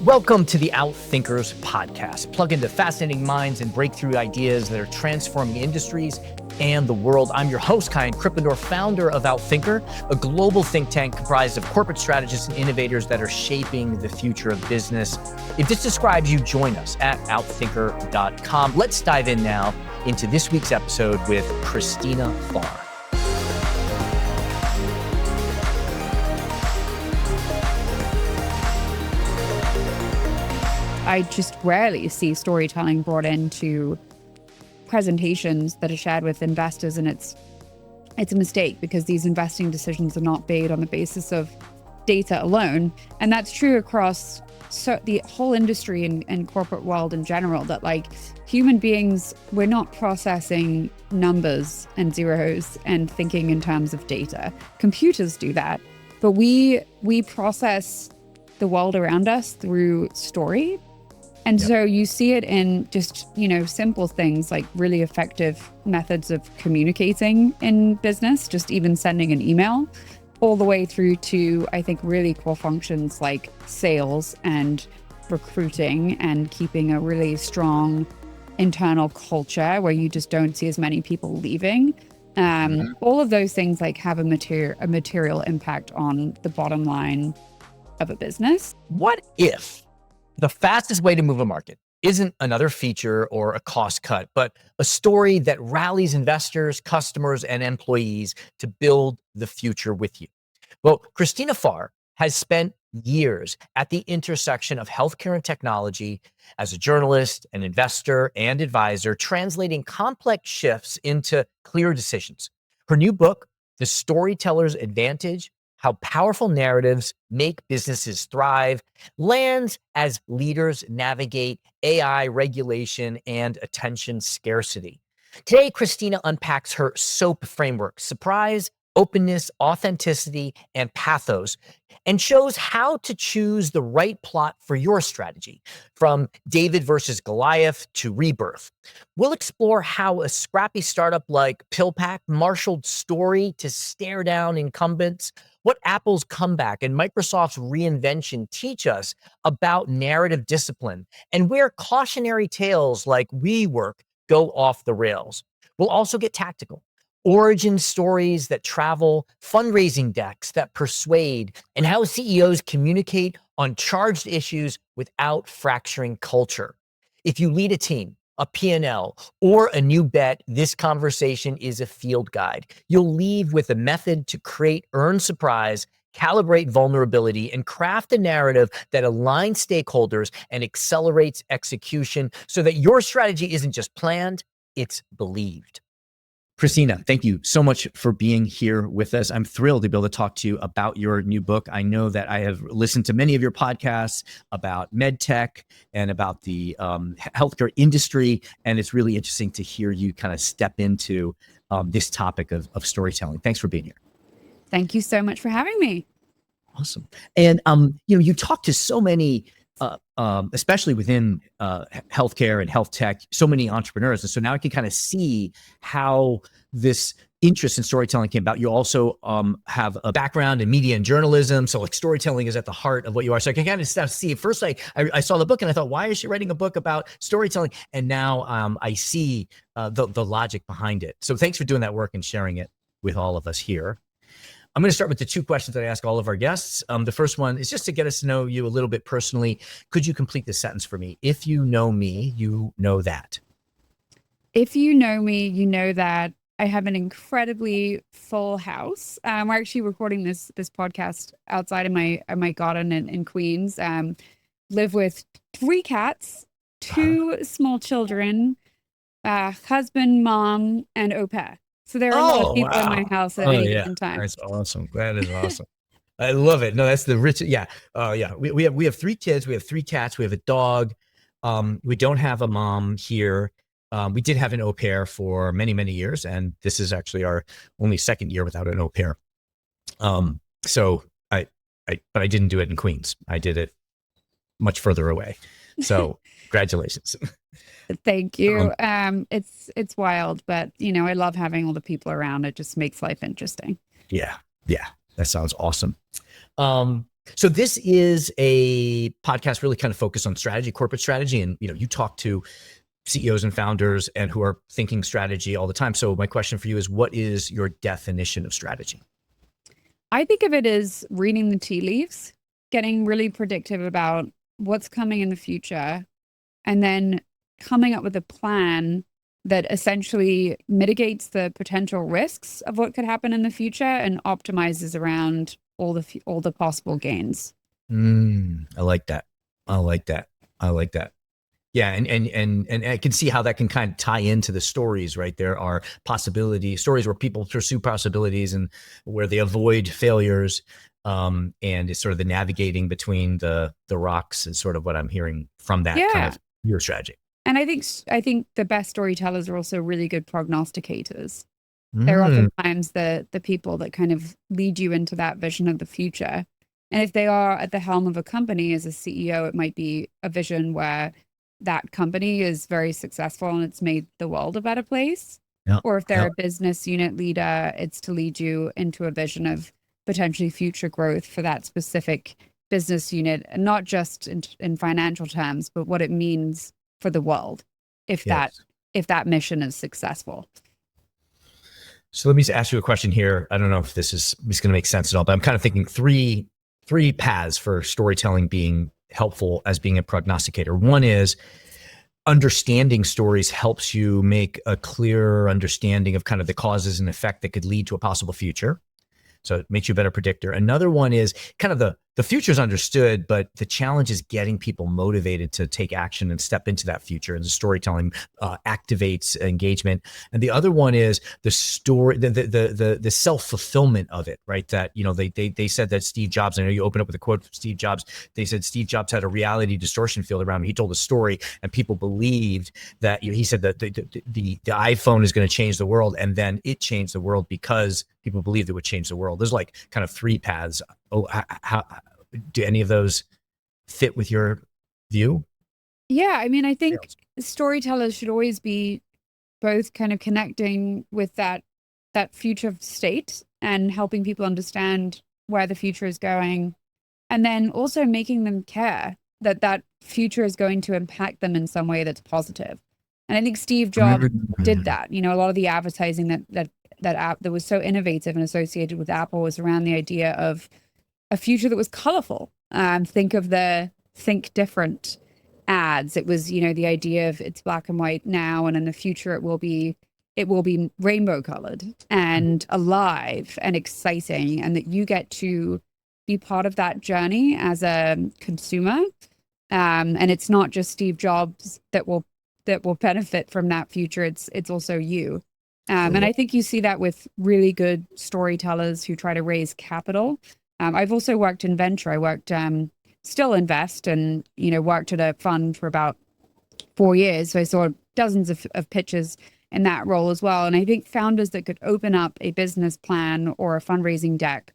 Welcome to the Outthinkers podcast. Plug into fascinating minds and breakthrough ideas that are transforming industries and the world. I'm your host, Kaihan, founder of Outthinker, a global think tank comprised of corporate strategists and innovators that are shaping the future of business. If this describes you, join us at outthinker.com. Let's dive in now into this week's episode with Christina Farr. I just rarely see storytelling brought into presentations that are shared with investors, and it's a mistake because these investing decisions are not made on the basis of data alone. And that's true across the whole industry and corporate world in general, that like human beings, we're not processing numbers and zeros and thinking in terms of data. Computers do that, but we process the world around us through story. And so you see it in just, simple things like really effective methods of communicating in business, just even sending an email, all the way through to, I think, really core functions like sales and recruiting and keeping a really strong internal culture where you just don't see as many people leaving. All of those things like have a material impact on the bottom line of a business. What if the fastest way to move a market isn't another feature or a cost cut, but a story that rallies investors, customers, and employees to build the future with you? Well, Christina Farr has spent years at the intersection of healthcare and technology as a journalist, an investor, and advisor, translating complex shifts into clear decisions. Her new book, The Storyteller's Advantage: How Powerful Narratives Make Businesses Thrive, lands as leaders navigate AI regulation and attention scarcity. Today, Christina unpacks her SOAP framework: surprise, openness, authenticity, and pathos, and shows how to choose the right plot for your strategy, from David versus Goliath to rebirth. We'll explore how a scrappy startup like PillPack marshaled story to stare down incumbents, what Apple's comeback and Microsoft's reinvention teach us about narrative discipline, and where cautionary tales like WeWork go off the rails. We'll also get tactical: origin stories that travel, fundraising decks that persuade, and how CEOs communicate on charged issues without fracturing culture. If you lead a team, a P&L, or a new bet, this conversation is a field guide. You'll leave with a method to create earned surprise, calibrate vulnerability, and craft a narrative that aligns stakeholders and accelerates execution so that your strategy isn't just planned, it's believed. Christina, thank you so much for being here with us. I'm thrilled to be able to talk to you about your new book. I know that I have listened to many of your podcasts about med tech and about the healthcare industry, and it's really interesting to hear you kind of step into this topic of storytelling. Thanks for being here. Thank you so much for having me. Awesome. And you talk to so many especially within healthcare and health tech, so many entrepreneurs. And so now I can kind of see how this interest in storytelling came about. You also have a background in media and journalism. So like storytelling is at the heart of what you are. So I can kind of see at first, I saw the book and I thought, why is she writing a book about storytelling? And now I see the logic behind it. So thanks for doing that work and sharing it with all of us here. I'm going to start with the two questions that I ask all of our guests. The first one is just to get us to know you a little bit personally. Could you complete this sentence for me? If you know me, you know that. If you know me, you know that I have an incredibly full house. We're actually recording this podcast outside of my garden in Queens. Live with 3 cats, 2 small children, husband, mom, and au pair. So there are a lot of people in my house at any given time. That's awesome. That is awesome. I love it. No, that's the rich. Yeah. Yeah. We have 3 kids. We have 3 cats. We have a dog. We don't have a mom here. We did have an au pair for many, many years. And this is actually our only 2nd year without an au pair. But I didn't do it in Queens. I did it much further away. So congratulations. Thank you. It's wild, but I love having all the people around. It just makes life interesting. Yeah. That sounds awesome. So this is a podcast really kind of focused on strategy, corporate strategy. And, you talk to CEOs and founders and who are thinking strategy all the time. So my question for you is, what is your definition of strategy? I think of it as reading the tea leaves, getting really predictive about what's coming in the future, and then coming up with a plan that essentially mitigates the potential risks of what could happen in the future and optimizes around all the possible gains. I like that. I like that. I like that. Yeah, and I can see how that can kind of tie into the stories, right? There are stories where people pursue possibilities and where they avoid failures. And it's sort of the navigating between the rocks is sort of what I'm hearing from that kind of your strategy. And I think the best storytellers are also really good prognosticators. They're oftentimes the people that kind of lead you into that vision of the future. And if they are at the helm of a company as a CEO, it might be a vision where that company is very successful and it's made the world a better place. Yeah. Or if they're a business unit leader, it's to lead you into a vision of potentially future growth for that specific business unit, and not just in financial terms, but what it means for the world if that mission is successful. So let me ask you a question here. I don't know if this is going to make sense at all, but I'm kind of thinking three paths for storytelling being helpful as being a prognosticator. One is understanding stories helps you make a clearer understanding of kind of the causes and effect that could lead to a possible future. So it makes you a better predictor. Another one is kind of the future is understood, but the challenge is getting people motivated to take action and step into that future. And the storytelling activates engagement. And the other one is the story, the self-fulfillment of it, right? That, they said that Steve Jobs, I know you open up with a quote from Steve Jobs. They said Steve Jobs had a reality distortion field around him. He told a story and people believed that, he said that the iPhone is going to change the world. And then it changed the world because people believed it would change the world. There's like kind of three paths. How do any of those fit with your view? Yeah, I mean, I think storytellers should always be both kind of connecting with that future state and helping people understand where the future is going, and then also making them care that future is going to impact them in some way that's positive. And I think Steve Jobs did that. A lot of the advertising that was so innovative and associated with Apple was around the idea of a future that was colorful. Think of the Think Different ads. It was, the idea of it's black and white now, and in the future it will be rainbow colored and alive and exciting, and that you get to be part of that journey as a consumer. And it's not just Steve Jobs that will benefit from that future. It's also you. And I think you see that with really good storytellers who try to raise capital. I've also worked in venture. I worked, still invest, and, worked at a fund for about 4 years. So I saw dozens of pitches in that role as well. And I think founders that could open up a business plan or a fundraising deck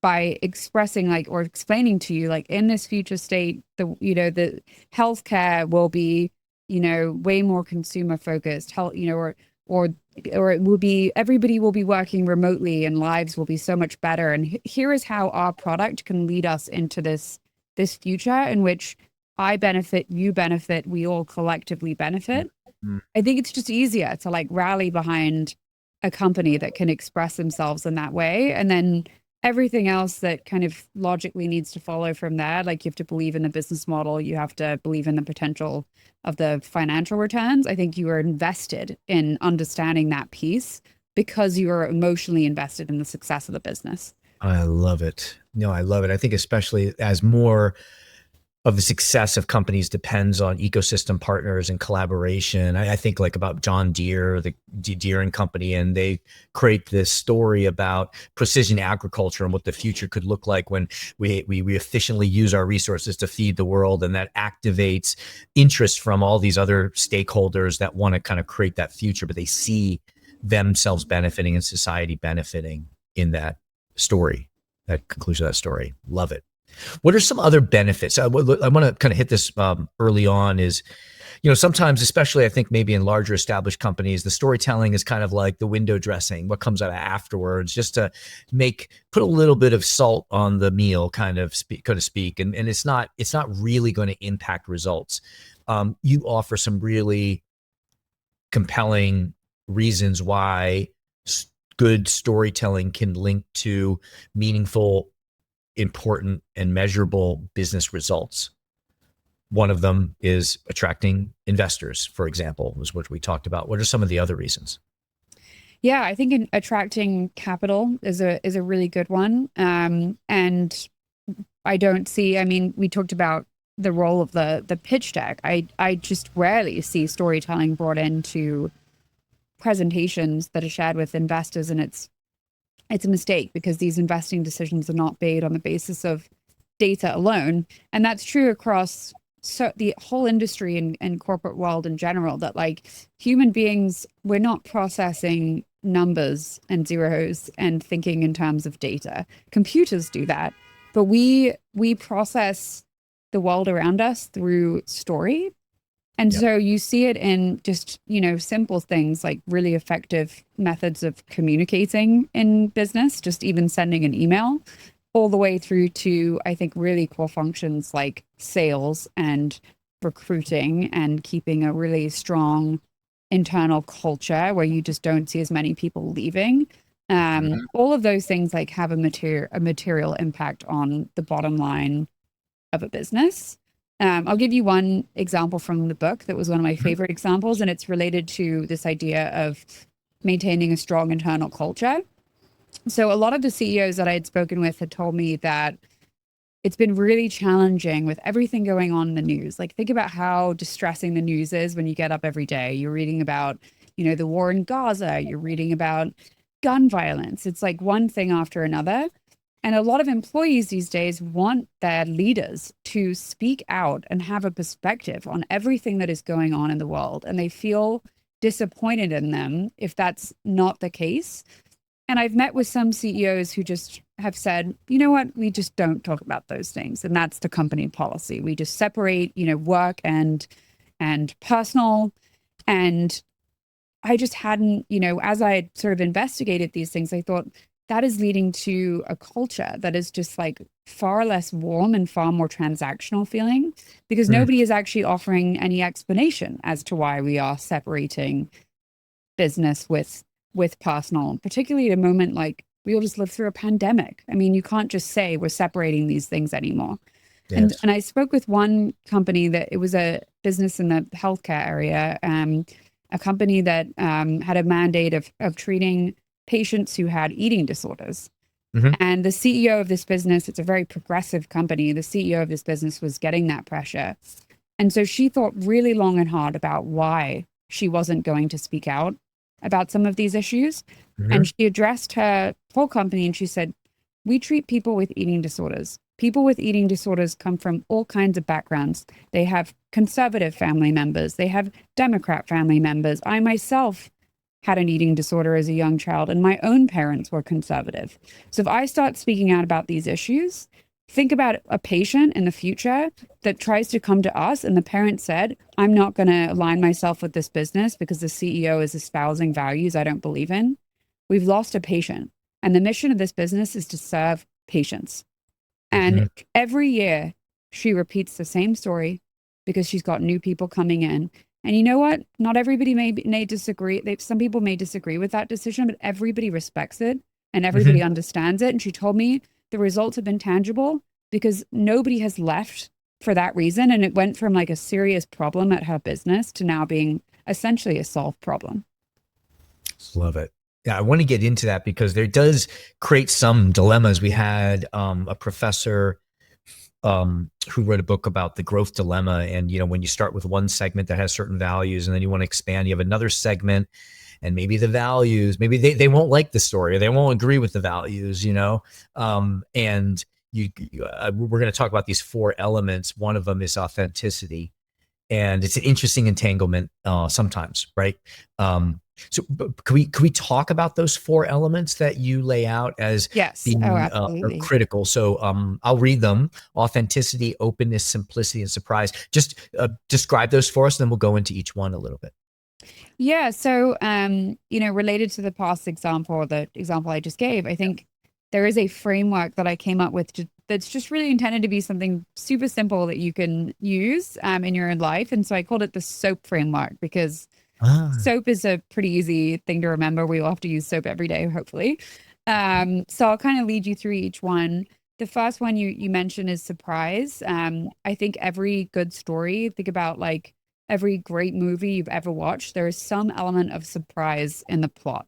by expressing or explaining to you, in this future state, the healthcare will be, way more consumer focused, or it will be, everybody will be working remotely and lives will be so much better. And here is how our product can lead us into this future in which I benefit, you benefit, we all collectively benefit. Mm-hmm. I think it's just easier to rally behind a company that can express themselves in that way. And then everything else that kind of logically needs to follow from there, you have to believe in the business model, you have to believe in the potential of the financial returns. I think you are invested in understanding that piece because you are emotionally invested in the success of the business. I love it. No, I love it. I think especially as more of the success of companies depends on ecosystem partners and collaboration. I think about John Deere, the Deere and Company, and they create this story about precision agriculture and what the future could look like when we efficiently use our resources to feed the world. And that activates interest from all these other stakeholders that want to kind of create that future, but they see themselves benefiting and society benefiting in that story, that conclusion of that story. Love it. What are some other benefits? I want to kind of hit this early on is, Sometimes, especially I think maybe in larger established companies, the storytelling is kind of like the window dressing, what comes out afterwards, just to put a little bit of salt on the meal, kind of speak. And it's not really going to impact results. You offer some really compelling reasons why good storytelling can link to meaningful, important, and measurable business results. One of them is attracting investors, for example, was what we talked about. What are some of the other reasons? Yeah, I think attracting capital is a really good one. And I don't see, I mean, we talked about the role of the pitch deck. I just rarely see storytelling brought into presentations that are shared with investors, and it's a mistake because these investing decisions are not made on the basis of data alone. And that's true across the whole industry and corporate world in general, that like human beings, we're not processing numbers and zeros and thinking in terms of data. Computers do that, but we process the world around us through story. And Yep. so you see it in just, simple things like really effective methods of communicating in business, just even sending an email, all the way through to, I think, really core functions like sales and recruiting and keeping a really strong internal culture where you just don't see as many people leaving. All of those things like have a material impact on the bottom line of a business. I'll give you one example from the book that was one of my favorite examples, and it's related to this idea of maintaining a strong internal culture. So a lot of the CEOs that I had spoken with had told me that it's been really challenging with everything going on in the news. Like, think about how distressing the news is when you get up every day. You're reading about, the war in Gaza. You're reading about gun violence. It's like one thing after another. And a lot of employees these days want their leaders to speak out and have a perspective on everything that is going on in the world. And they feel disappointed in them if that's not the case. And I've met with some CEOs who just have said, you know what, we just don't talk about those things. And that's the company policy. We just separate, work and personal. And I just hadn't, as I sort of investigated these things, I thought that is leading to a culture that is just like far less warm and far more transactional feeling, because nobody is actually offering any explanation as to why we are separating business with personal, particularly at a moment like we all just lived through a pandemic. I mean, you can't just say we're separating these things anymore. Yes. And I spoke with one company that it was a business in the healthcare area, a company that had a mandate of treating patients who had eating disorders. And the CEO of this business, it's a very progressive company, the CEO of this business was getting that pressure. And so she thought really long and hard about why she wasn't going to speak out about some of these issues. And she addressed her whole company and she said, we treat people with eating disorders. People with eating disorders come from all kinds of backgrounds. They have conservative family members. They have Democrat family members. I myself had an eating disorder as a young child, and my own parents were conservative. So if I start speaking out about these issues, think about a patient in the future that tries to come to us and the parent said, I'm not going to align myself with this business because the CEO is espousing values I don't believe in. We've lost a patient. And the mission of this business is to serve patients. And every year she repeats the same story because she's got new people coming in. And you know what? Not everybody may disagree. Some people may disagree with that decision, but everybody respects it and everybody understands it. And she told me the results have been tangible because nobody has left for that reason. And it went from like a serious problem at her business to now being essentially a solved problem. Love it. Yeah, I want to get into that because there does create some dilemmas. We had a professor who wrote a book about the growth dilemma. And, when you start with one segment that has certain values and then you want to expand, you have another segment and maybe the values, maybe they won't like the story or they won't agree with the values, and we're going to talk about these four elements. One of them is authenticity. And it's an interesting entanglement sometimes, right? So can we talk about those four elements that you lay out as Yes. Oh, being absolutely. critical? So I'll read them: authenticity, openness, simplicity, and surprise. Just describe those for us, and then we'll go into each one a little bit. Yeah. So, related to the past example, the example I just gave, I think there is a framework that I came up with that's just really intended to be something super simple that you can use in your own life. And so I called it the SOAP framework because Ah, soap is a pretty easy thing to remember. We all have to use soap every day, hopefully. So I'll kind of lead you through each one. The first one you mentioned is surprise. I think every good story, think about like every great movie you've ever watched, there is some element of surprise in the plot.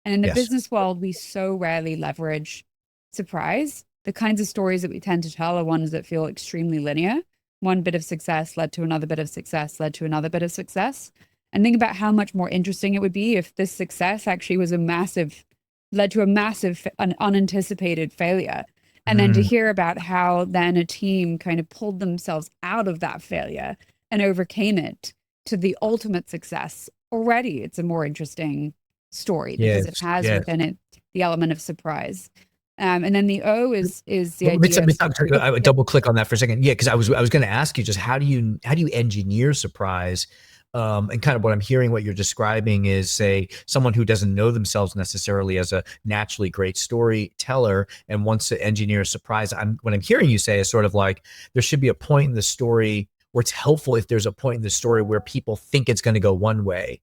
And in the yes. business world, we so rarely leverage surprise. The kinds of stories that we tend to tell are ones that feel extremely linear. One bit of success led to another bit of success, led to another bit of success. And think about how much more interesting it would be if this success actually was led to a massive, an unanticipated failure. And then to Mm, hear about how then a team kind of pulled themselves out of that failure and overcame it to the ultimate success. Already, it's a more interesting story because it yes, has yes. within it the element of surprise. And then the O is the Well, let me, idea of, I would yeah, double click on that for a second. Yeah, because I was going to ask you just how do you engineer surprise? And kind of what I'm hearing, what you're describing is, say, someone who doesn't know themselves necessarily as a naturally great storyteller and wants to engineer a surprise. What I'm hearing you say is sort of like there should be a point in the story where it's helpful if there's a point in the story where people think it's going to go one way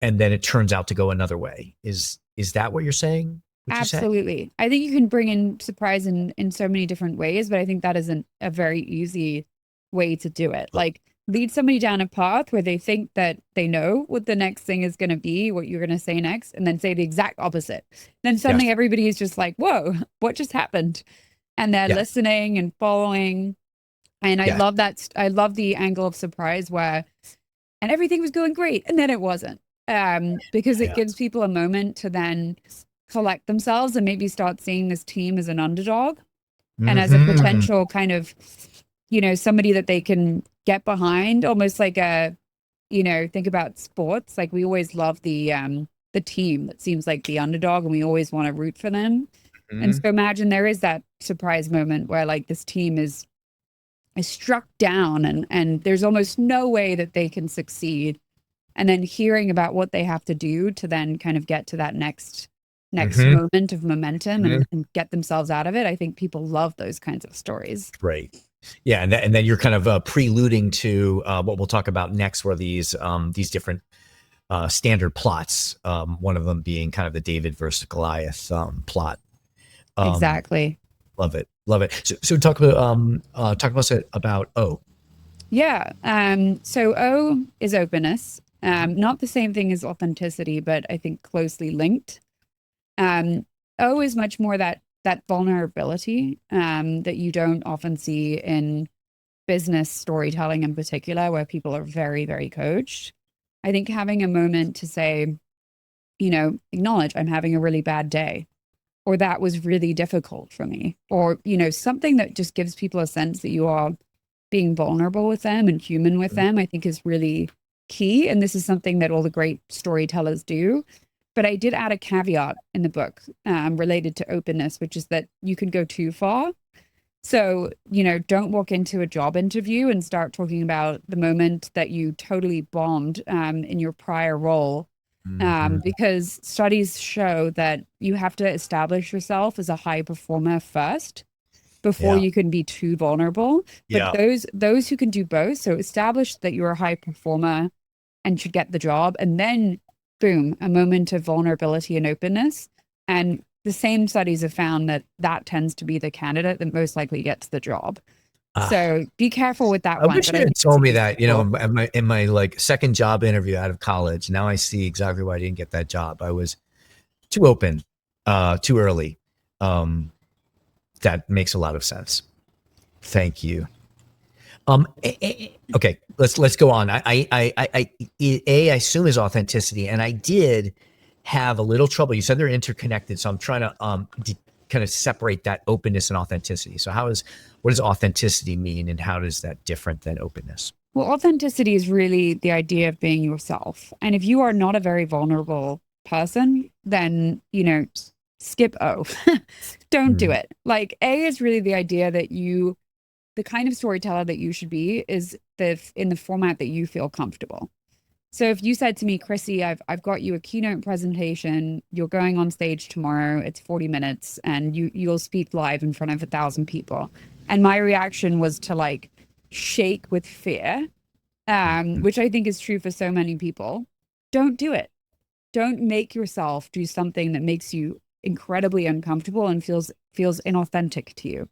and then it turns out to go another way. Is that what you're saying? Would you say? absolutely. I think you can bring in surprise in so many different ways, but I think that isn't a very easy way to do it. Like lead somebody down a path where they think that they know what the next thing is going to be, what you're going to say next, and then say the exact opposite. Then suddenly Yes. everybody is just like, whoa, what just happened? And they're Yes. listening and following. And I Yes. love that. I love the angle of surprise where, and everything was going great. And then it wasn't, because it Yeah. gives people a moment to then collect themselves and maybe start seeing this team as an underdog and as a Hmm. potential kind of, somebody that they can get behind, almost like think about sports. Like we always love the team that seems like the underdog and we always want to root for them. And so Hmm. imagine there is that surprise moment where like this team is struck down and there's almost no way that they can succeed. And then hearing about what they have to do to then kind of get to that next Hmm. moment of momentum and get themselves out of it. I think people love those kinds of stories. Great. Yeah, and then you're kind of preluding to what we'll talk about next, where these different standard plots. One of them being kind of the David versus Goliath plot. Um, Exactly. Love it, love it. So talk about about O. Yeah. So O is openness. Not the same thing as authenticity, but I think closely linked. Um, O is much more that vulnerability that you don't often see in business storytelling in particular, where people are very, very coached. I think having a moment to say, acknowledge I'm having a really bad day, or that was really difficult for me, or, something that just gives people a sense that you are being vulnerable with them and human with them, I think is really key. And this is something that all the great storytellers do. But I did add a caveat in the book related to openness, which is that you can go too far. So, don't walk into a job interview and start talking about the moment that you totally bombed in your prior role, Hmm. because studies show that you have to establish yourself as a high performer first before Yeah, you can be too vulnerable. But yeah. those who can do both, so establish that you're a high performer and should get the job, and then boom, a moment of vulnerability and openness. And the same studies have found that that tends to be the candidate that most likely gets the job. Ah, So be careful with that I one, wish but you I had think it's told me that, useful. in my like second job interview out of college. Now I see exactly why I didn't get that job. I was too open, too early. Um, that makes a lot of sense. Thank you. Okay, let's go on. I assume is authenticity, and I did have a little trouble. You said they're interconnected, so I'm trying to kind of separate that openness and authenticity. So what does authenticity mean, and how does that different than openness? Well, authenticity is really the idea of being yourself. And if you are not a very vulnerable person, then, skip O. Don't do Mm, it. Like A is really the idea that the kind of storyteller that you should be is in the format that you feel comfortable. So if you said to me, Chrissy, I've got you a keynote presentation, you're going on stage tomorrow, it's 40 minutes, and you'll speak live in front of 1,000 people. And my reaction was to like shake with fear, which I think is true for so many people. Don't do it. Don't make yourself do something that makes you incredibly uncomfortable and feels inauthentic to you.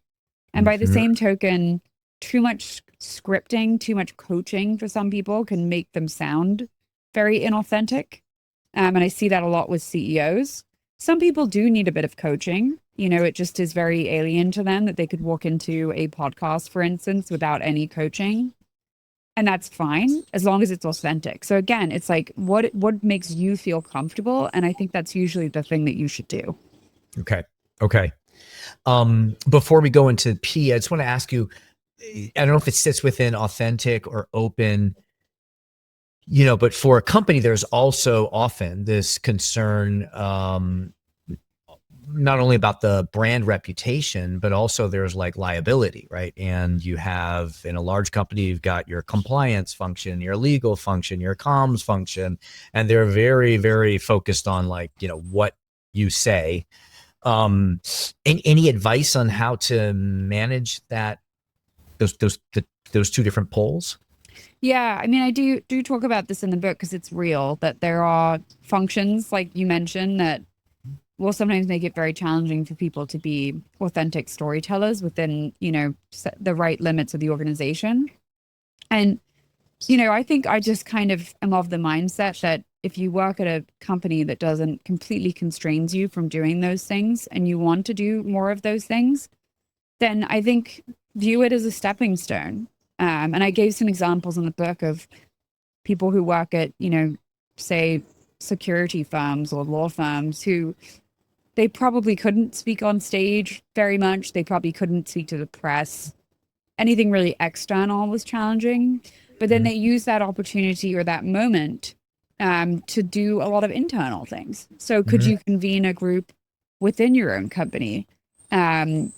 And by the mhm. same token, too much scripting, too much coaching for some people can make them sound very inauthentic. And I see that a lot with CEOs. Some people do need a bit of coaching. It just is very alien to them that they could walk into a podcast, for instance, without any coaching. And that's fine as long as it's authentic. So again, it's like what makes you feel comfortable. And I think that's usually the thing that you should do. Okay. Okay. Before we go into P, I just want to ask you, I don't know if it sits within authentic or open, but for a company, there's also often this concern, not only about the brand reputation, but also there's like liability, right? And you have, in a large company, you've got your compliance function, your legal function, your comms function, and they're very, very focused on like, what you say. Any advice on how to manage that, those two different poles? Yeah, I mean, I do talk about this in the book because it's real that there are functions like you mentioned that will sometimes make it very challenging for people to be authentic storytellers within, the right limits of the organization. And, I think I just kind of am of the mindset that if you work at a company that doesn't completely constrains you from doing those things and you want to do more of those things, then I think view it as a stepping stone. And I gave some examples in the book of people who work at, say, security firms or law firms who they probably couldn't speak on stage very much. They probably couldn't speak to the press. Anything really external was challenging. But then they use that opportunity or that moment to do a lot of internal things. So could Mm-hmm. you convene a group within your own company and,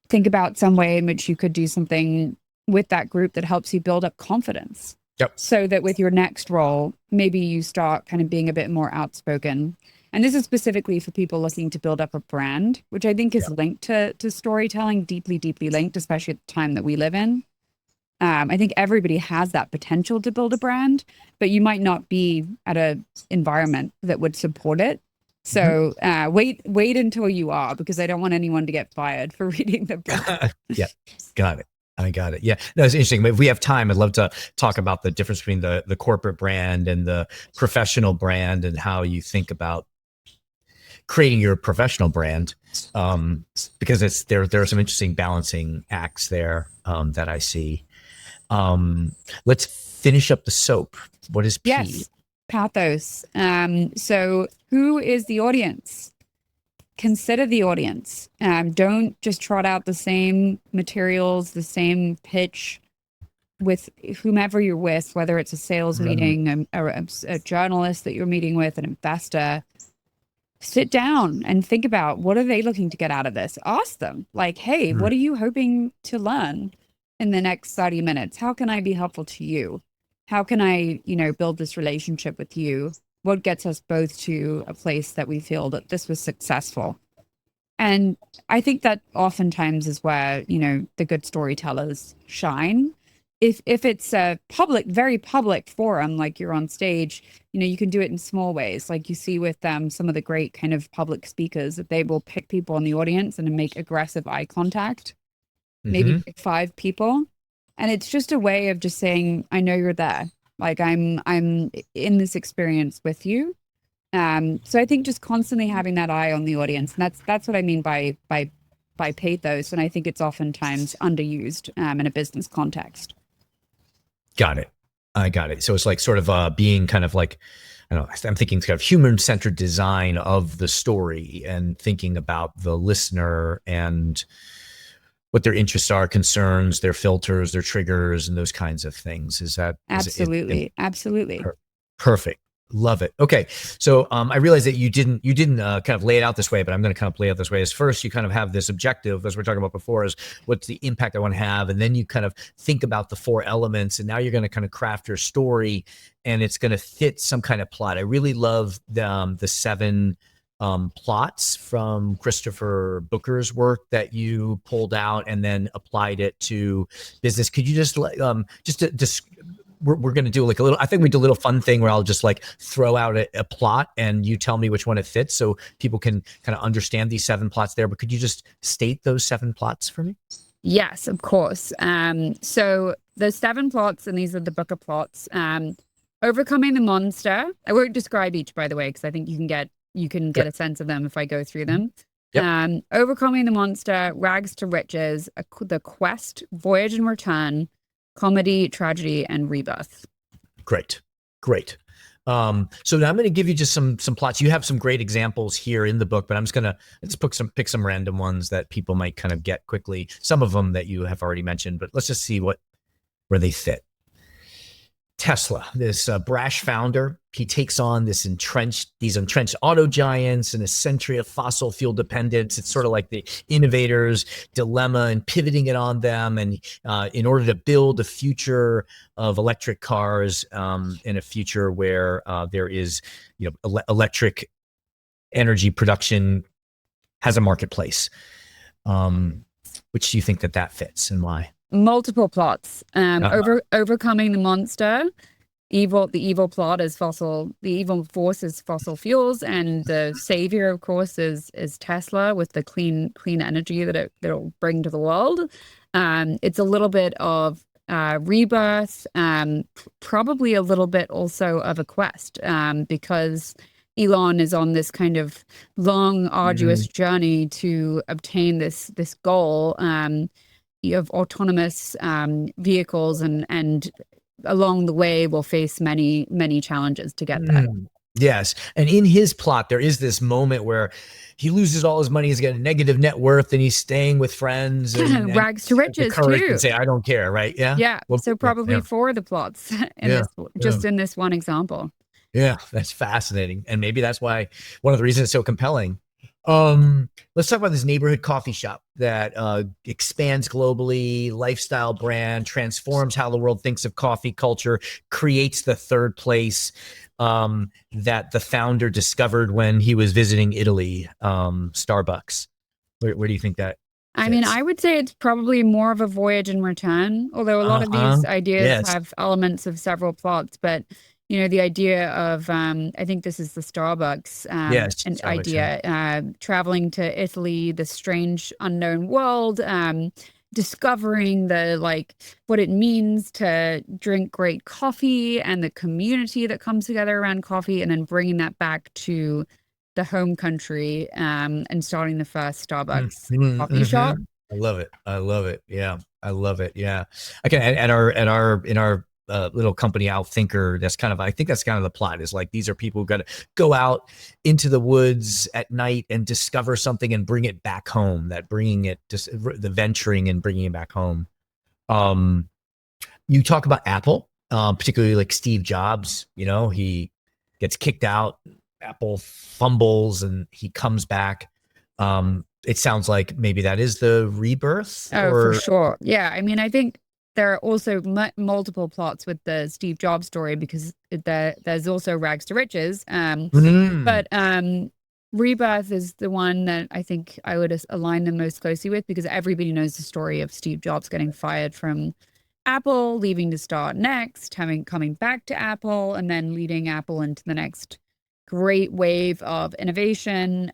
think about some way in which you could do something with that group that helps you build up confidence? Yep. So that with your next role, maybe you start kind of being a bit more outspoken. And this is specifically for people looking to build up a brand, which I think is linked to storytelling, deeply, deeply linked, especially at the time that we live in. I think everybody has that potential to build a brand, but you might not be at an environment that would support it. So wait until you are, because I don't want anyone to get fired for reading the book. Yeah, got it. I got it. Yeah, no, it's interesting. If we have time, I'd love to talk about the difference between the corporate brand and the professional brand and how you think about creating your professional brand, because there are some interesting balancing acts there that I see. Let's finish up the soap. What is P? Yes, Pathos. So who is the audience? Consider the audience. Don't just trot out the same materials, the same pitch with whomever you're with, whether it's a sales meeting, a journalist that you're meeting with, an investor. Sit down and think about, what are they looking to get out of this? Ask them, like, hey, what are you hoping to learn in the next 30 minutes? How can I be helpful to you? How can I, build this relationship with you? What gets us both to a place that we feel that this was successful? And I think that oftentimes is where, the good storytellers shine. If it's a public, very public forum, like you're on stage, you can do it in small ways. Like you see with some of the great kind of public speakers, that they will pick people in the audience and make aggressive eye contact, maybe pick 5 people. And it's just a way of just saying, I know you're there. Like I'm in this experience with you. So I think just constantly having that eye on the audience, and that's what I mean by pathos. And I think it's oftentimes underused in a business context. Got it. I got it. So it's like sort of being kind of like, I don't know, I'm thinking kind of human-centered design of the story and thinking about the listener and what their interests are, concerns, their filters, their triggers, and those kinds of things. Absolutely. Absolutely. Perfect. Love it. Okay. So I realize that you didn't kind of lay it out this way, but I'm going to kind of lay it out this way. As first, you kind of have this objective, as we're talking about before, is what's the impact I want to have. And then you kind of think about the 4 elements, and now you're going to kind of craft your story, and it's going to fit some kind of plot. I really love the 7 plots from Christopher Booker's work that you pulled out and then applied it to business. Could you just we're going to do like a little, I think we do a little fun thing where I'll just like throw out a plot and you tell me which one it fits so people can kind of understand these 7 plots there. But could you just state those 7 plots for me? Yes, of course. So the 7 plots, and these are the Booker plots. Overcoming the monster. I won't describe each, by the way, because I think you can get a sense of them if I go through them. Yep. Overcoming the monster, rags to riches, the quest, voyage and return, comedy, tragedy, and rebirth. Great. So now I'm going to give you just some plots. You have some great examples here in the book, but I'm just going to pick some random ones that people might kind of get quickly. Some of them that you have already mentioned, but let's just see where they fit. Tesla, this brash founder, he takes on these entrenched auto giants and a century of fossil fuel dependence. It's sort of like the innovator's dilemma and pivoting it on them. And in order to build a future of electric cars, in a future where there is, electric energy production has a marketplace. Which do you think that fits and why? Multiple plots. Overcoming the monster. The evil plot is the evil force is fossil fuels, and the savior, of course, is Tesla with the clean energy that it'll bring to the world. It's a little bit of rebirth, probably a little bit also of a quest, because Elon is on this kind of long, arduous journey to obtain this goal of autonomous vehicles, and along the way will face many challenges to get there. Yes. And in his plot, there is this moment where he loses all his money, he's got a negative net worth, and he's staying with friends. And rags to riches too. And say, I don't care, right? Yeah. Yeah. Well, so probably 4 of the plots in this one example. Yeah, that's fascinating. And maybe that's why one of the reasons it's so compelling. Let's talk about this neighborhood coffee shop that expands globally, lifestyle brand, transforms how the world thinks of coffee culture, creates the third place that the founder discovered when he was visiting Italy, Starbucks. Where do you think that fits? I mean, I would say it's probably more of a voyage and return, although a lot of these ideas have elements of several plots, but the idea of, I think this is the Starbucks idea, traveling to Italy, the strange unknown world, discovering what it means to drink great coffee and the community that comes together around coffee, and then bringing that back to the home country, and starting the first Starbucks coffee shop. I love it. Yeah. I love it. Yeah. Okay. In our little company Outthinker, I think that's kind of the plot, is like, these are people who got to go out into the woods at night and discover something and bring it back home, the venturing and bringing it back home. You talk about Apple, particularly like Steve Jobs, he gets kicked out, Apple fumbles, and he comes back. It sounds like maybe that is the rebirth. For sure. Yeah. I mean, I think there are also multiple plots with the Steve Jobs story, because there's also rags to riches. But rebirth is the one that I think I would align them most closely with, because everybody knows the story of Steve Jobs getting fired from Apple, leaving to start Next, coming back to Apple, and then leading Apple into the next great wave of innovation.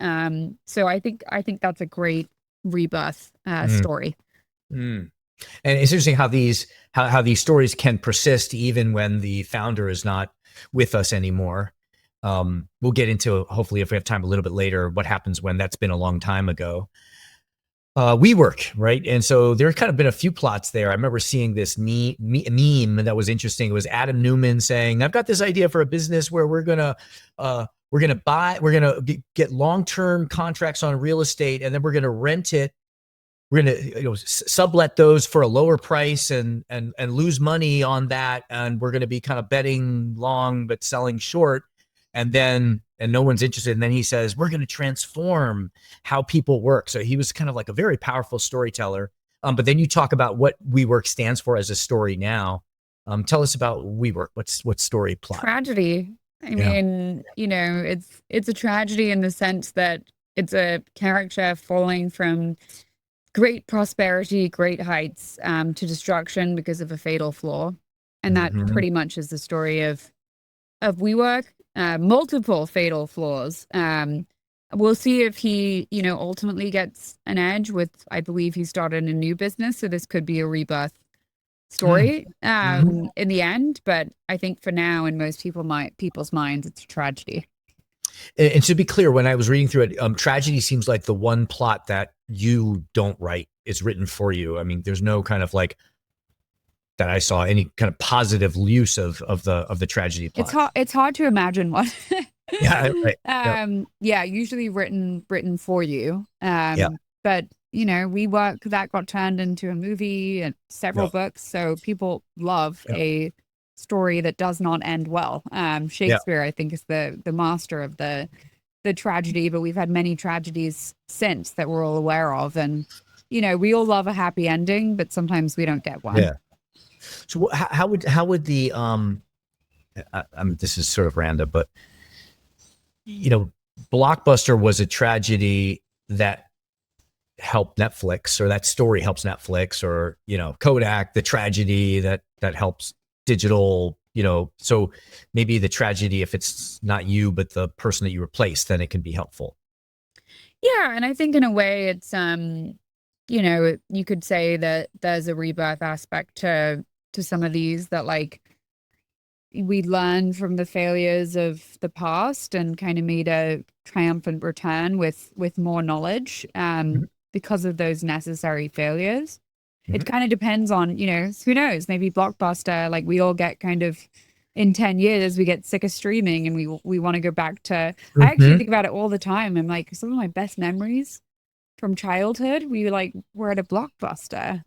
So I think that's a great rebirth story. And it's interesting how these stories can persist even when the founder is not with us anymore. We'll get into, hopefully, if we have time a little bit later, what happens when that's been a long time ago. WeWork, right? And so there's kind of been a few plots there. I remember seeing this meme that was interesting. It was Adam Newman saying, "I've got this idea for a business where we're gonna get long-term contracts on real estate, and then we're gonna rent it we're going to sublet those for a lower price and lose money on that. And we're going to be kind of betting long, but selling short. And no one's interested. And then he says, we're going to transform how people work. So he was kind of like a very powerful storyteller. But then you talk about what WeWork stands for as a story now. Tell us about WeWork. What's story plot? Tragedy. I mean, it's a tragedy in the sense that it's a character falling from great prosperity, great heights, to destruction because of a fatal flaw. And that pretty much is the story of WeWork. Multiple fatal flaws. We'll see if he, ultimately gets an edge with, I believe he started a new business. So this could be a rebirth story in the end. But I think for now, in most people's minds, it's a tragedy. And to be clear, when I was reading through it, tragedy seems like the one plot that you don't write. It's written for you. I mean, there's no kind of like that I saw any kind of positive use of the tragedy plot. It's hard to imagine one. Yeah, right. Usually written for you. But WeWork, that got turned into a movie and several books. So people love a story that does not end well. Shakespeare, I think, is the master of the tragedy, but we've had many tragedies since that we're all aware of. And, we all love a happy ending, but sometimes we don't get one. Yeah. So how would the, this is sort of random, but, Blockbuster was a tragedy that helped Netflix, or that story helps Netflix, or, Kodak, the tragedy that helps digital, so maybe the tragedy, if it's not you, but the person that you replace, then it can be helpful. Yeah. And I think in a way it's, you could say that there's a rebirth aspect to some of these, that like we learn from the failures of the past and kind of made a triumphant return with more knowledge because of those necessary failures. It kind of depends on, who knows, maybe Blockbuster, like we all get kind of in 10 years, we get sick of streaming and we want to go back to, I actually think about it all the time. I'm like, some of my best memories from childhood, we were at a Blockbuster,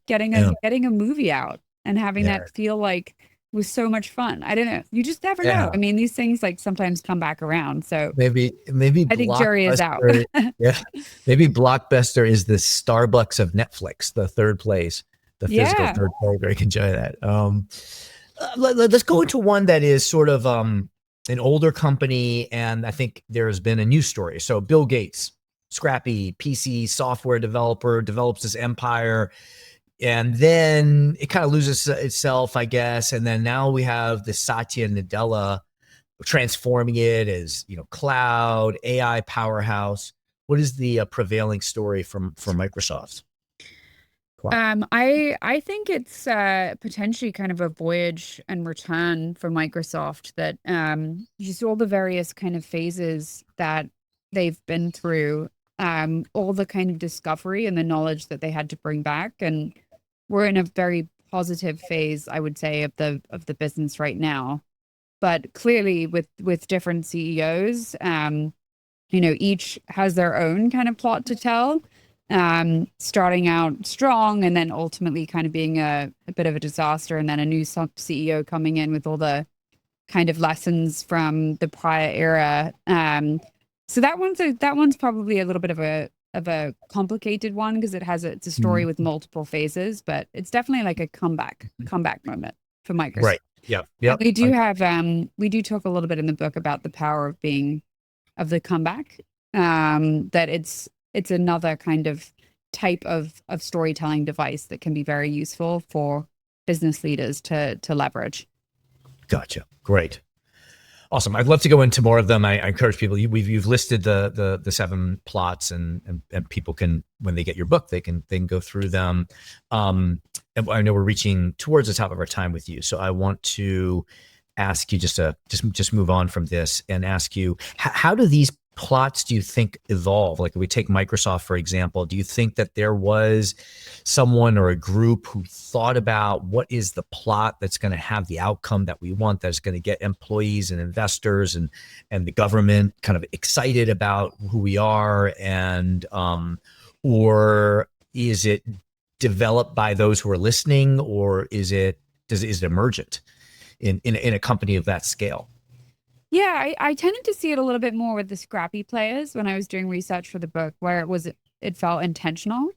getting a movie out and having that feel like was so much fun. I don't know. You just never know. I mean, these things sometimes come back around. So maybe I think jury is out. Maybe Blockbuster is the Starbucks of Netflix, the third place, the physical third place where you can enjoy that. Let's go into one that is sort of an older company, and I think there has been a news story. So Bill Gates, scrappy PC software developer, develops this empire, and then it kind of loses itself, I guess. And then now we have the Satya Nadella transforming it as, cloud, AI powerhouse. What is the prevailing story from Microsoft? I think it's potentially kind of a voyage and return for Microsoft, that just all the various kind of phases that they've been through, all the kind of discovery and the knowledge that they had to bring back. And we're in a very positive phase, I would say, of the business right now. But clearly with different CEOs, each has their own kind of plot to tell, starting out strong and then ultimately kind of being a bit of a disaster, and then a new CEO coming in with all the kind of lessons from the prior era. So that one's probably a little bit of a complicated one, because it's a story with multiple phases, but it's definitely like a comeback moment for Microsoft. Right. Yeah. Yeah. We do talk a little bit in the book about the power of the comeback. That it's another kind of type of storytelling device that can be very useful for business leaders to leverage. Gotcha. Great. Awesome. I'd love to go into more of them. I encourage people. You've listed the 7 plots, and people can, when they get your book, they can go through them. And I know we're reaching towards the top of our time with you, so I want to ask you just move on from this and ask you, how do these plots, do you think, evolve? Like if we take Microsoft, for example, do you think that there was someone or a group who thought about what is the plot that's going to have the outcome that we want, that's going to get employees and investors and the government kind of excited about who we are, and or is it developed by those who are listening, or is it emergent in a company of that scale? Yeah, I tended to see it a little bit more with the scrappy players when I was doing research for the book, where it felt intentional.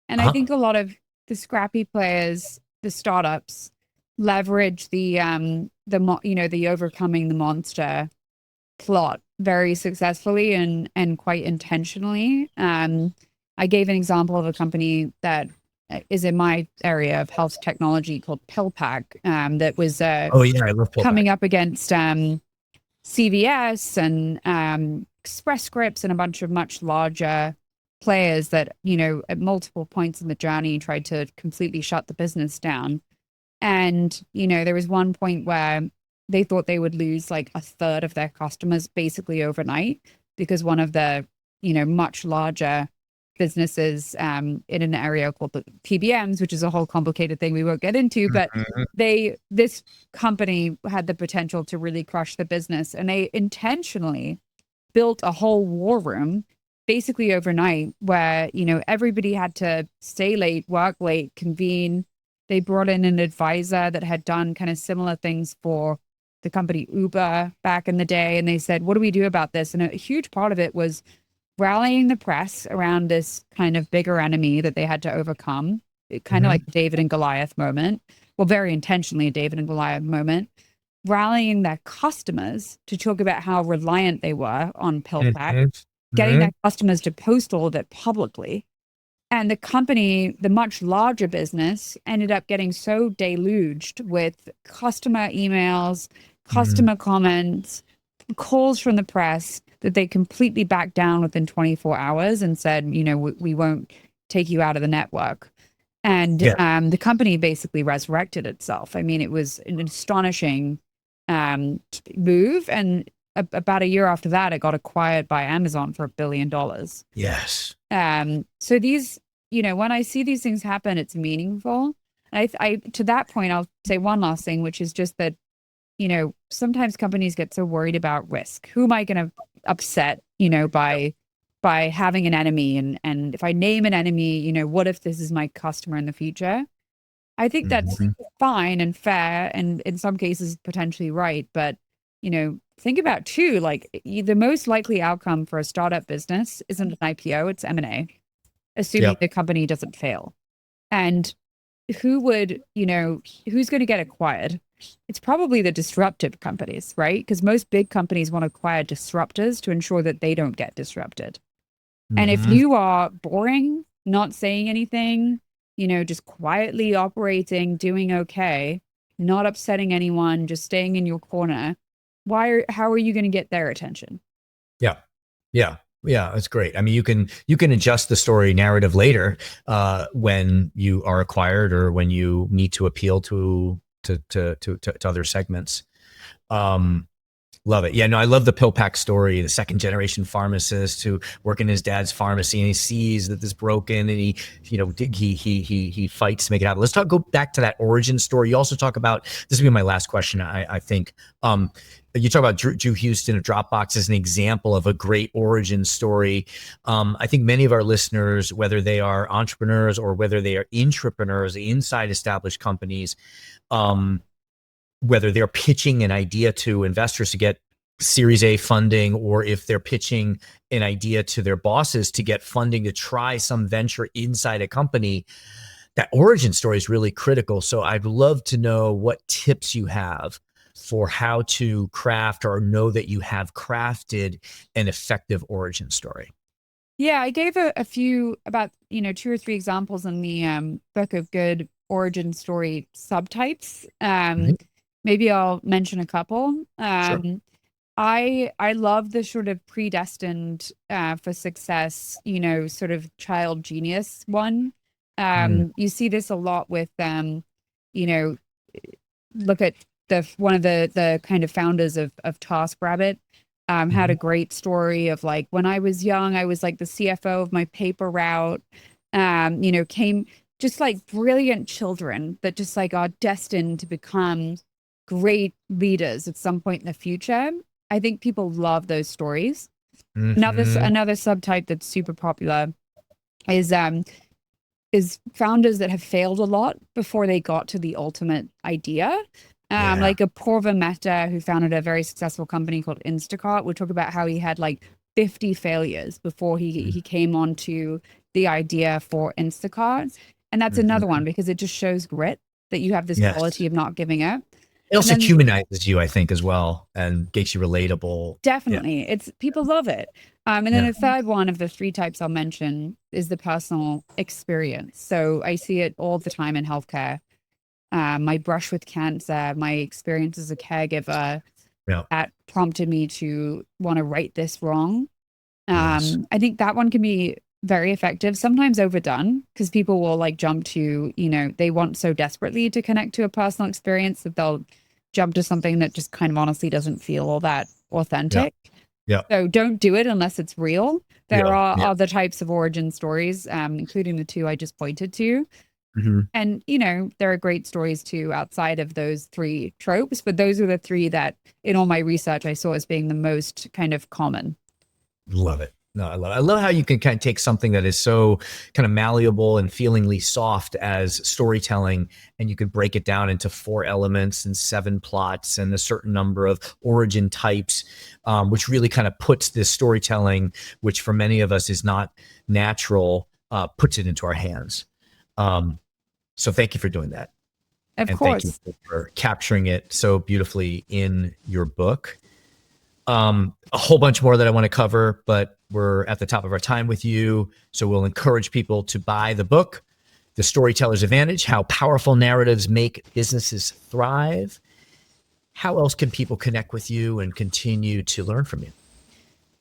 And I Uh-huh. think a lot of the scrappy players, the startups, leverage the overcoming the monster plot very successfully and quite intentionally. I gave an example of a company that is in my area of health technology called PillPack, that was Oh yeah, I love PillPack. coming up against CVS and Express Scripts and a bunch of much larger players that, at multiple points in the journey tried to completely shut the business down. And, there was one point where they thought they would lose like a third of their customers basically overnight because one of the, much larger businesses in an area called the PBMs, which is a whole complicated thing we won't get into, but Mhm. this company had the potential to really crush the business, and they intentionally built a whole war room basically overnight where, everybody had to stay late, work late, convene. They brought in an advisor that had done kind of similar things for the company Uber back in the day. And they said, what do we do about this? And a huge part of it was rallying the press around this kind of bigger enemy that they had to overcome. Kind of Mhm. like David and Goliath moment. Well, very intentionally a David and Goliath moment. Rallying their customers to talk about how reliant they were on PillPack, Mhm. getting Mhm. their customers to post all of it publicly. And the company, the much larger business, ended up getting so deluged with customer emails, Mhm. customer comments, calls from the press that they completely backed down within 24 hours and said, we won't take you out of the network. And Yeah. the company basically resurrected itself. I mean, it was an astonishing move. And about a year after that, it got acquired by Amazon for $1 billion. Yes. So these, when I see these things happen, it's meaningful. I to that point, I'll say one last thing, which is just that, sometimes companies get so worried about risk. Who am I going to upset, by having an enemy? And if I name an enemy, what if this is my customer in the future? I think that's Mhm. fine and fair, and in some cases potentially right. But, think about too, like the most likely outcome for a startup business isn't an IPO, it's M&A, assuming Yep. the company doesn't fail. And who's going to get acquired? It's probably the disruptive companies, right? Because most big companies want to acquire disruptors to ensure that they don't get disrupted. And if Mhm. you are boring, not saying anything, just quietly operating, doing okay, not upsetting anyone, just staying in your corner, how are you going to get their attention? Yeah. Yeah. Yeah, that's great. I mean, you can adjust the story narrative later when you are acquired or when you need to appeal to other segments. Um, Love it. Yeah, no, I love the PillPack story, the second generation pharmacist who work in his dad's pharmacy and he sees that this broken and he fights to make it happen. Let's go back to that origin story. You also talk about, this will be my last question, I think. You talk about Drew Houston of Dropbox as an example of a great origin story. I think many of our listeners, whether they are entrepreneurs or whether they are intrapreneurs inside established companies, um, whether they're pitching an idea to investors to get Series A funding, or if they're pitching an idea to their bosses to get funding to try some venture inside a company, that origin story is really critical. So I'd love to know what tips you have for how to craft or know that you have crafted an effective origin story. Yeah, I gave a few about, two or three examples in the book of good origin story subtypes. Mhm. Maybe I'll mention a couple. Sure. I love the sort of predestined for success, sort of child genius one. Mm. You see this a lot with you know, look at the one of the kind of founders of TaskRabbit. Had a Mhm. great story of like, when I was young, I was like the CFO of my paper route. Came just like brilliant children that just like are destined to become great leaders at some point in the future. I think people love those stories. Another Mhm. another subtype that's super popular is is founders that have failed a lot before they got to the ultimate idea. Like a Purva Mehta, who founded a very successful company called Instacart, would talk about how he had like 50 failures before he came onto the idea for Instacart. And that's another one, because it just shows grit, that you have this quality of not giving up. It also humanizes you, I think, as well, and makes you relatable. Definitely. People love it. And then the third one of the 3 types I'll mention is the personal experience. So I see it all the time in healthcare. My brush with cancer, my experience as a caregiver, that prompted me to want to right this wrong. I think that one can be very effective, sometimes overdone, because people will like jump to, they want so desperately to connect to a personal experience that they'll jump to something that just kind of honestly doesn't feel all that authentic. So don't do it unless it's real. There are other types of origin stories, including the 2 I just pointed to. And, there are great stories too outside of those 3 tropes, but those are the 3 that in all my research I saw as being the most kind of common. Love it. No, I love how you can kind of take something that is so kind of malleable and feelingly soft as storytelling, and you could break it down into 4 elements and 7 plots and a certain number of origin types, which really kind of puts this storytelling, which for many of us is not natural, puts it into our hands. So thank you for doing that. Of course. Thank you for capturing it so beautifully in your book. A whole bunch more that I want to cover, but we're at the top of our time with you. So we'll encourage people to buy the book, The Storyteller's Advantage: How Powerful Narratives Make Businesses Thrive. How else can people connect with you and continue to learn from you?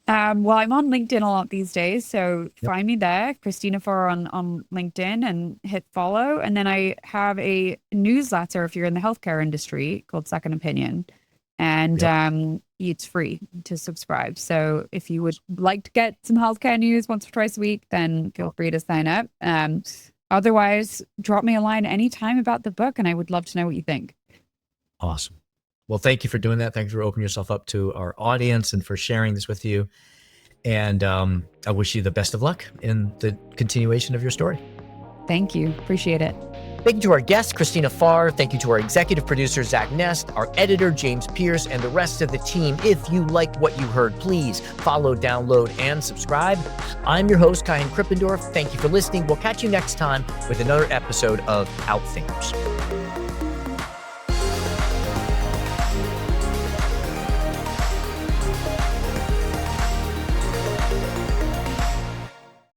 Well, I'm on LinkedIn a lot these days, so find me there, Christina Farr on LinkedIn, and hit follow. And then I have a newsletter if you're in the healthcare industry called Second Opinion. And it's free to subscribe. So if you would like to get some healthcare news once or twice a week, then feel free to sign up. Otherwise, drop me a line anytime about the book, and I would love to know what you think. Awesome. Well, thank you for doing that. Thanks for opening yourself up to our audience and for sharing this with you. And I wish you the best of luck in the continuation of your story. Thank you. Appreciate it. Thank you to our guest, Christina Farr. Thank you to our executive producer, Zach Nest, our editor, James Pierce, and the rest of the team. If you like what you heard, please follow, download, and subscribe. I'm your host, Kaihan Krippendorf. Thank you for listening. We'll catch you next time with another episode of Outthinkers.